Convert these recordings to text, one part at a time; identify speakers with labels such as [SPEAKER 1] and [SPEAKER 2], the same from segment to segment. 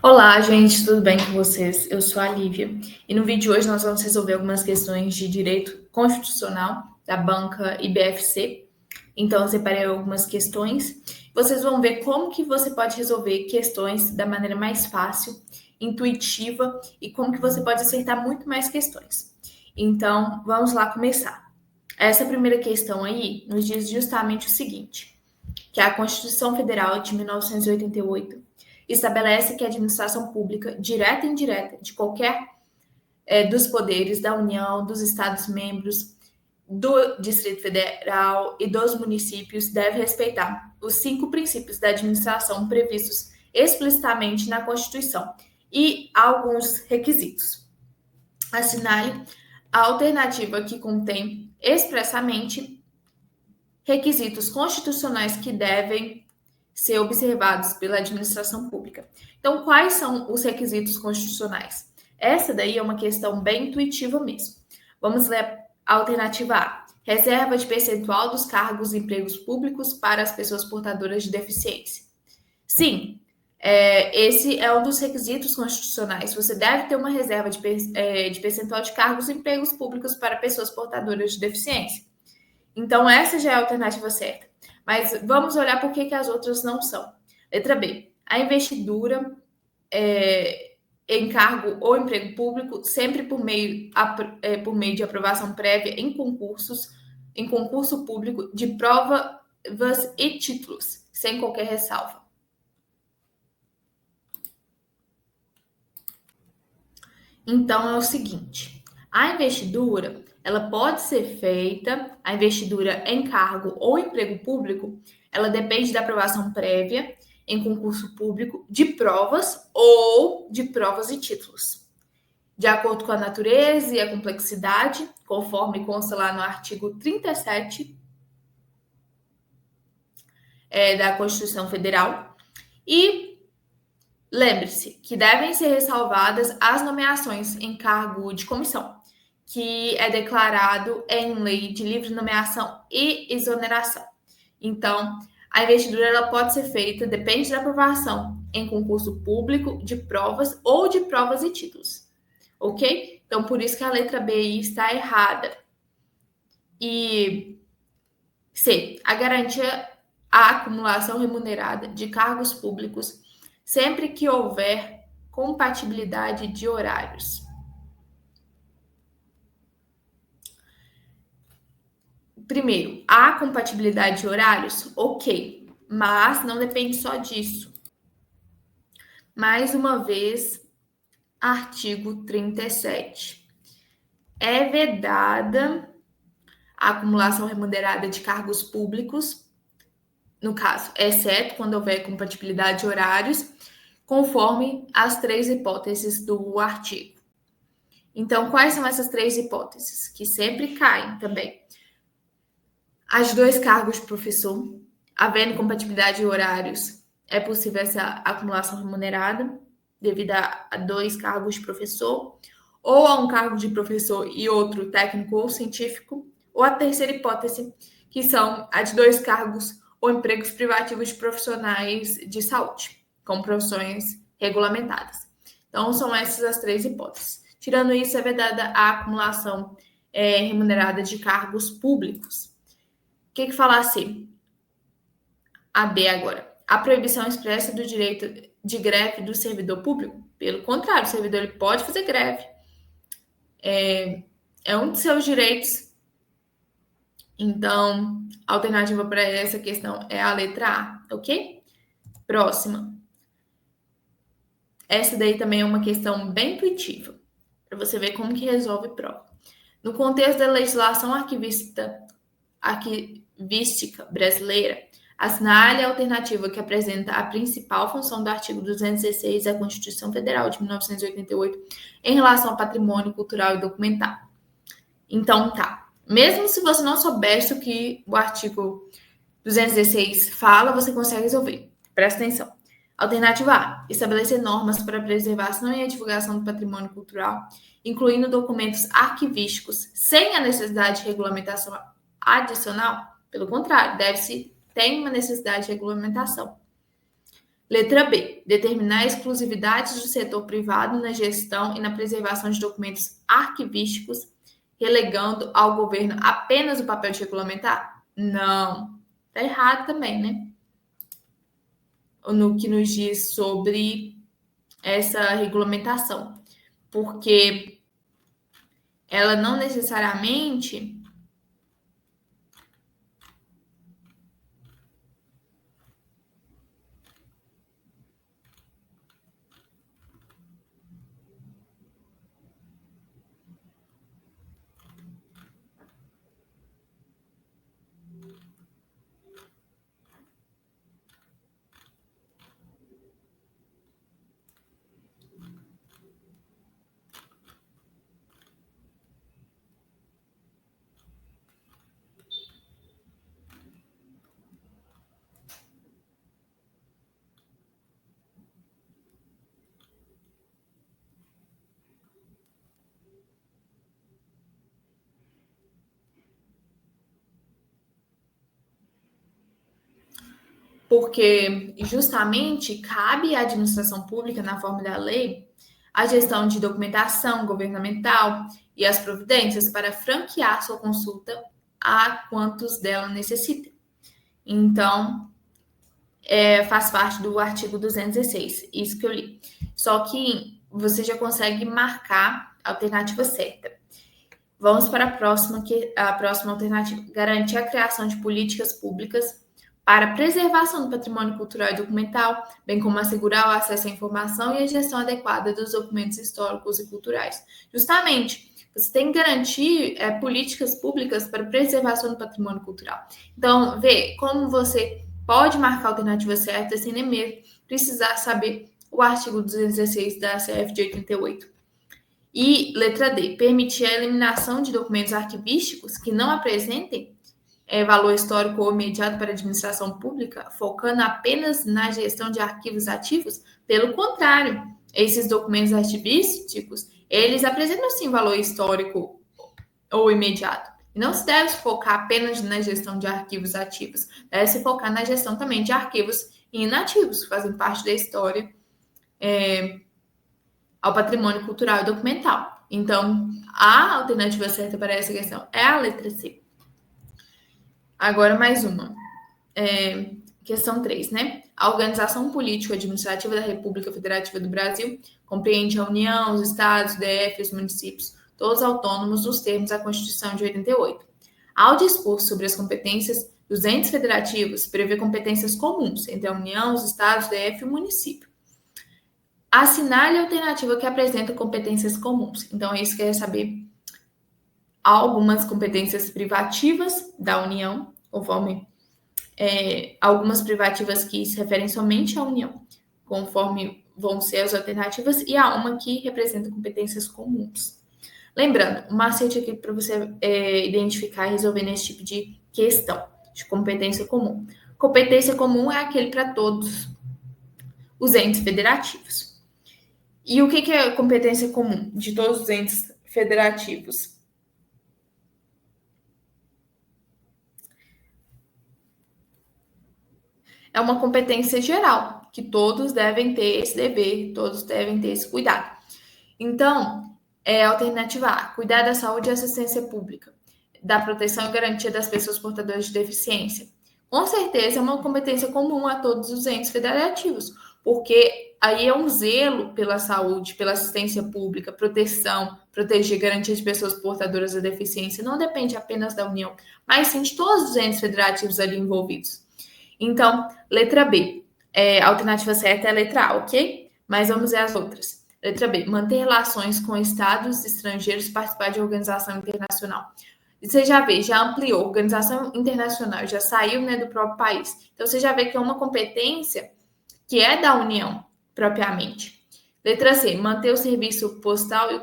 [SPEAKER 1] Olá, gente, tudo bem com vocês? Eu sou a Lívia e no vídeo de hoje nós vamos resolver algumas questões de direito constitucional da banca IBFC. Então, eu separei algumas questões. Vocês vão ver como que você pode resolver questões da maneira mais fácil, intuitiva e como que você pode acertar muito mais questões. Então, vamos lá começar. Essa primeira questão aí nos diz justamente o seguinte, que a Constituição Federal de 1988 estabelece que a administração pública, direta e indireta, de qualquer dos poderes da União, dos Estados-membros, do Distrito Federal e dos municípios deve respeitar os 5 princípios da administração previstos explicitamente na Constituição e alguns requisitos. Assinale a alternativa que contém expressamente requisitos constitucionais que devem ser observados pela administração pública. Então, quais são os requisitos constitucionais? Essa daí é uma questão bem intuitiva mesmo. Vamos ler a alternativa A. Reserva de percentual dos cargos e empregos públicos para as pessoas portadoras de deficiência. Sim, esse é um dos requisitos constitucionais. Você deve ter uma reserva de percentual de cargos e empregos públicos para pessoas portadoras de deficiência. Então, essa já é a alternativa certa. Mas vamos olhar por que as outras não são. Letra B. A investidura em cargo ou emprego público, sempre por meio de aprovação prévia em concurso público de provas e títulos, sem qualquer ressalva. Então, é o seguinte, a investidura, ela pode ser feita, a investidura em cargo ou emprego público, ela depende da aprovação prévia em concurso público de provas ou de provas e títulos. De acordo com a natureza e a complexidade, conforme consta lá no artigo 37 da Constituição Federal. E lembre-se que devem ser ressalvadas as nomeações em cargo de comissão, que é declarado em lei de livre nomeação e exoneração. Então, a investidura ela pode ser feita, depende da aprovação em concurso público de provas ou de provas e títulos. Ok? Então, por isso que a letra B está errada. E C, a garantia a acumulação remunerada de cargos públicos sempre que houver compatibilidade de horários. Primeiro, há compatibilidade de horários? Ok, mas não depende só disso. Mais uma vez, artigo 37. É vedada a acumulação remunerada de cargos públicos, no caso, exceto quando houver compatibilidade de horários, conforme as 3 hipóteses do artigo. Então, quais são essas 3 hipóteses? Que sempre caem também. As de 2 cargos de professor, havendo compatibilidade de horários, é possível essa acumulação remunerada, devido a 2 cargos de professor, ou a um cargo de professor e outro técnico ou científico, ou a terceira hipótese, que são a de 2 cargos ou empregos privativos de profissionais de saúde, com profissões regulamentadas. Então, são essas as 3 hipóteses. Tirando isso, é vedada a acumulação remunerada de cargos públicos. O que fala assim? A B agora. A proibição expressa do direito de greve do servidor público? Pelo contrário, o servidor ele pode fazer greve. É um de seus direitos. Então, a alternativa para essa questão é a letra A, ok? Próxima. Essa daí também é uma questão bem intuitiva, para você ver como que resolve prova. No contexto da legislação arquivística brasileira, assinale a alternativa que apresenta a principal função do artigo 216 da Constituição Federal de 1988 em relação ao patrimônio cultural e documental. Então, tá. Mesmo se você não soubesse o que o artigo 216 fala, você consegue resolver. Presta atenção. Alternativa A. Estabelecer normas para a preservação e a divulgação do patrimônio cultural, incluindo documentos arquivísticos, sem a necessidade de regulamentação adicional. Pelo contrário, tem uma necessidade de regulamentação. Letra B. Determinar a exclusividade do setor privado na gestão e na preservação de documentos arquivísticos, relegando ao governo apenas o papel de regulamentar? Não. Está errado também, né? No que nos diz sobre essa regulamentação. Porque ela não necessariamente porque justamente cabe à administração pública, na forma da lei, a gestão de documentação governamental e as providências para franquear sua consulta a quantos dela necessitem. Então, faz parte do artigo 216, isso que eu li. Só que você já consegue marcar a alternativa certa. Vamos para a próxima alternativa. Garantir a criação de políticas públicas para a preservação do patrimônio cultural e documental, bem como assegurar o acesso à informação e a gestão adequada dos documentos históricos e culturais. Justamente, você tem que garantir políticas públicas para a preservação do patrimônio cultural. Então, vê como você pode marcar a alternativa certa sem nem mesmo precisar saber o artigo 216 da CF de 88. E letra D, permitir a eliminação de documentos arquivísticos que não apresentem valor histórico ou imediato para a administração pública, focando apenas na gestão de arquivos ativos. Pelo contrário, esses documentos arquivísticos, eles apresentam sim valor histórico ou imediato. E não se deve focar apenas na gestão de arquivos ativos, deve se focar na gestão também de arquivos inativos, que fazem parte da história ao patrimônio cultural e documental. Então, a alternativa certa para essa questão é a letra C. Agora, mais uma. Questão 3, né? A organização político-administrativa da República Federativa do Brasil compreende a União, os estados, o DF, os municípios, todos autônomos nos termos da Constituição de 88. Ao dispor sobre as competências dos entes federativos, prevê competências comuns entre a União, os estados, o DF e o município. Assinale a alternativa que apresenta competências comuns. Então, é isso que quer saber. Há algumas competências privativas da União, conforme algumas privativas que se referem somente à União, conforme vão ser as alternativas, e há uma que representa competências comuns. Lembrando, um macete aqui para você identificar e resolver nesse tipo de questão de competência comum. Competência comum é aquele para todos os entes federativos. E o que é competência comum de todos os entes federativos? É uma competência geral, que todos devem ter esse dever, todos devem ter esse cuidado. Então, alternativa A, cuidar da saúde e assistência pública, da proteção e garantia das pessoas portadoras de deficiência. Com certeza é uma competência comum a todos os entes federativos, porque aí é um zelo pela saúde, pela assistência pública, proteção, proteger, garantia de pessoas portadoras de deficiência, não depende apenas da União, mas sim de todos os entes federativos ali envolvidos. Então, letra B. A alternativa certa é a letra A, ok? Mas vamos ver as outras. Letra B. Manter relações com estados estrangeiros, participar de organização internacional. Você já vê, já ampliou. Organização internacional, já saiu, né, do próprio país. Então, você já vê que é uma competência que é da União, propriamente. Letra C. Manter o serviço postal e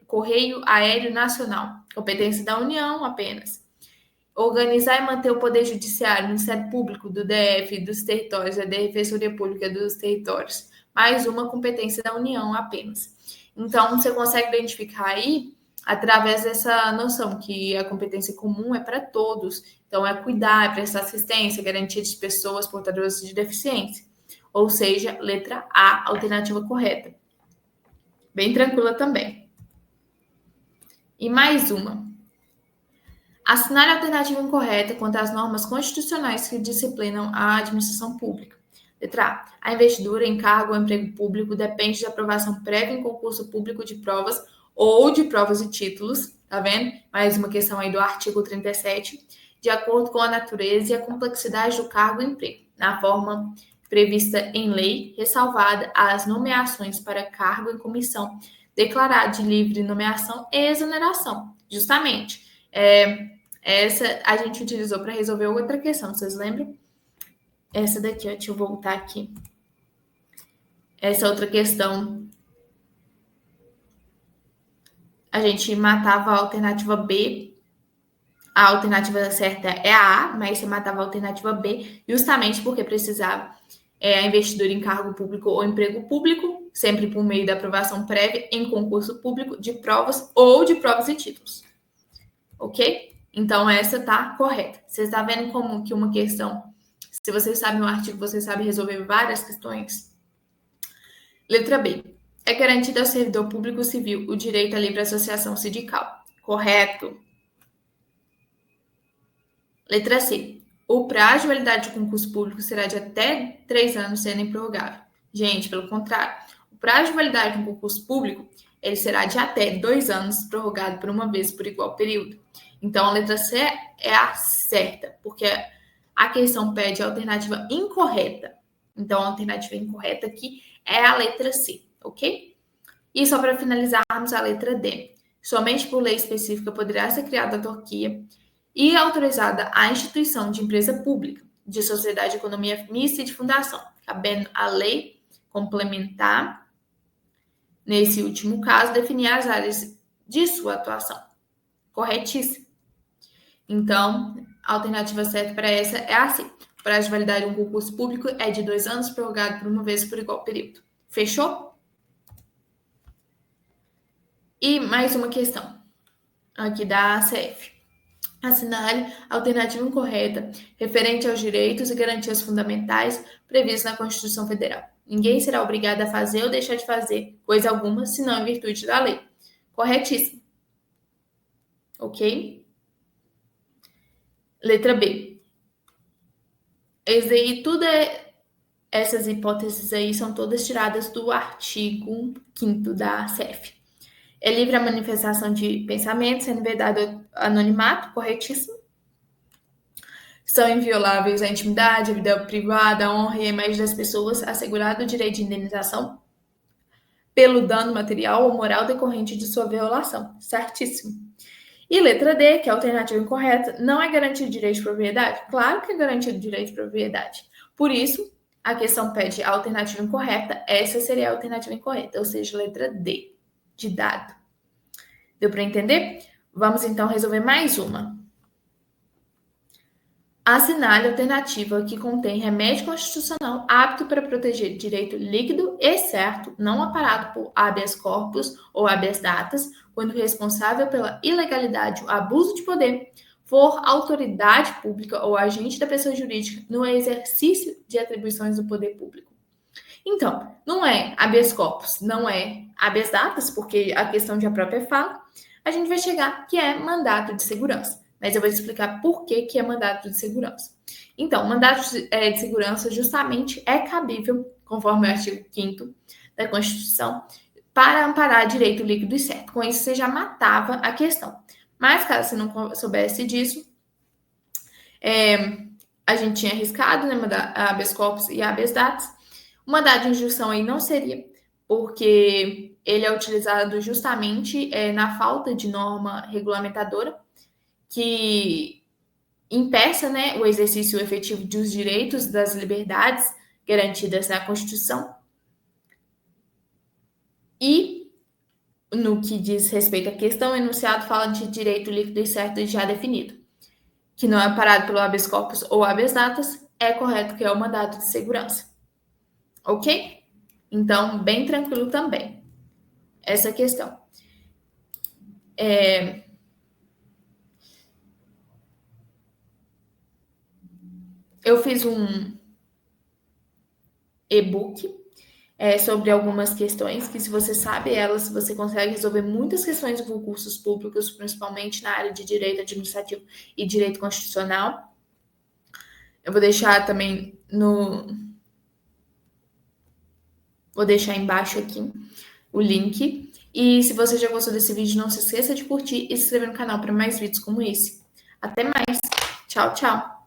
[SPEAKER 1] correio aéreo nacional. Competência da União apenas. Organizar e manter o Poder Judiciário, Ministério Público do DF, dos territórios, da Defensoria Pública dos territórios. Mais uma competência da União apenas. Então, você consegue identificar aí, através dessa noção, que a competência comum é para todos. Então, é cuidar, é prestar assistência, garantia de pessoas portadoras de deficiência. Ou seja, letra A, alternativa correta. Bem tranquila também. E mais uma. Assinale a alternativa incorreta quanto às normas constitucionais que disciplinam a administração pública. Letra A. A investidura em cargo ou emprego público depende de aprovação prévia em concurso público de provas ou de provas e títulos. Tá vendo? Mais uma questão aí do artigo 37. De acordo com a natureza e a complexidade do cargo ou emprego, na forma prevista em lei, ressalvada as nomeações para cargo em comissão declarada de livre nomeação e exoneração. Justamente. Essa a gente utilizou para resolver outra questão, vocês lembram? Essa daqui, ó, deixa eu voltar aqui. Essa outra questão, a gente matava a alternativa B. A alternativa certa é a A, mas você matava a alternativa B justamente porque precisava a investidura em cargo público ou emprego público, sempre por meio da aprovação prévia em concurso público de provas ou de provas e títulos. Ok? Então, essa tá correta. Você está vendo como que uma questão, se você sabe um artigo, você sabe resolver várias questões? Letra B. É garantido ao servidor público civil o direito à livre associação sindical. Correto. Letra C. O prazo de validade do concurso público será de até 3 anos, sendo improrrogável. Gente, pelo contrário, o prazo de validade do concurso público ele será de até 2 anos, prorrogado por uma vez por igual período. Então, a letra C é a certa, porque a questão pede a alternativa incorreta. Então, a alternativa incorreta aqui é a letra C, ok? E só para finalizarmos a letra D. Somente por lei específica poderá ser criada a autarquia e autorizada a instituição de empresa pública, de sociedade de economia mista e de fundação, cabendo a lei complementar, nesse último caso, definir as áreas de sua atuação. Corretíssimo. Então, a alternativa certa para essa é a C. O prazo de validade de um concurso público é de 2 anos, prorrogado por uma vez por igual período. Fechou? E mais uma questão, aqui da ACF. Assinale a alternativa incorreta referente aos direitos e garantias fundamentais previstos na Constituição Federal. Ninguém será obrigado a fazer ou deixar de fazer coisa alguma, senão em virtude da lei. Corretíssimo. Ok? Letra B. Essas hipóteses aí são todas tiradas do artigo 5º da ACF. É livre a manifestação de pensamento, sendo vedado anonimato, corretíssimo. São invioláveis a intimidade, a vida privada, a honra e a imagem das pessoas, assegurado o direito de indenização pelo dano material ou moral decorrente de sua violação. Certíssimo. E letra D, que é a alternativa incorreta, não é garantido direito de propriedade? Claro que é garantido direito de propriedade. Por isso, a questão pede a alternativa incorreta, essa seria a alternativa incorreta, ou seja, letra D, de dado. Deu para entender? Vamos então resolver mais uma. Assinale a alternativa que contém remédio constitucional apto para proteger direito líquido e certo, não amparado por habeas corpus ou habeas datas, quando o responsável pela ilegalidade ou abuso de poder for autoridade pública ou agente da pessoa jurídica no exercício de atribuições do poder público. Então, não é habeas corpus, não é habeas datas, porque a questão de a própria fala, a gente vai chegar que é mandato de segurança. Mas eu vou te explicar por que é mandato de segurança. Então, mandato de segurança justamente é cabível, conforme o artigo 5º da Constituição, para amparar direito líquido e certo. Com isso, você já matava a questão. Mas, caso você não soubesse disso, a gente tinha arriscado, né, mandar habeas corpus e habeas datas. O mandado de injunção aí não seria, porque ele é utilizado justamente na falta de norma regulamentadora, que impeça, né, o exercício efetivo dos direitos das liberdades garantidas na Constituição. E, no que diz respeito à questão, o enunciado fala de direito líquido e certo já definido, que não é amparado pelo habeas corpus ou habeas datas, é correto que é o mandato de segurança. Ok? Então, bem tranquilo também essa questão. Eu fiz e-book sobre algumas questões que, se você sabe elas, você consegue resolver muitas questões de concursos públicos, principalmente na área de direito administrativo e direito constitucional. Eu vou deixar também Vou deixar embaixo aqui o link. E se você já gostou desse vídeo, não se esqueça de curtir e se inscrever no canal para mais vídeos como esse. Até mais. Tchau, tchau.